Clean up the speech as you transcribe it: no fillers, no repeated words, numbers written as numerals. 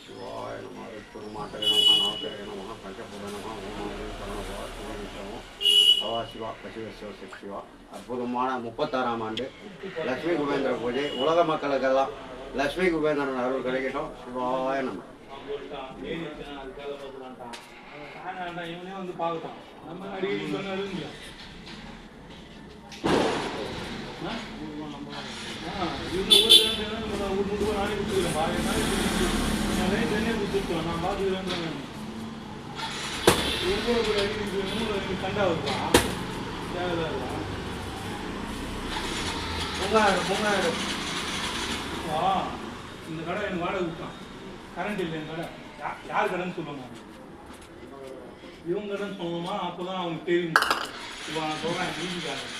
शिवाय नमः रुद्रमातरे नमः नामकरे नमः पंचभूत नमः ओम அவா சிவா பசிவசிவ சிவா அற்புதமான 36ஆம் ஆண்டு லட்சுமி குபேந்திர பூஜை உலக மக்களுக்கெல்லாம் லட்சுமி குபேந்திரன் அருள் கிடைக்கட்டும். சிவாய நம்ம இவனே வந்து பார்க்கட்டும். நம்ம அடிக்கடி சொன்னது நான் பார்த்துக்கிறேன். கண்டா வருவா இந்த கடை எனக்கு வாடகை விட்டான். கரண்ட் இல்லை என் கடை. யார் கடைன்னு சொல்லுவாங்க. இவங்க கடைன்னு சொல்லுவோமா? அப்போதான் அவனுக்கு தெரியும். இப்போ நான் சொல்கிறேன் வீட்டுக்காரன்.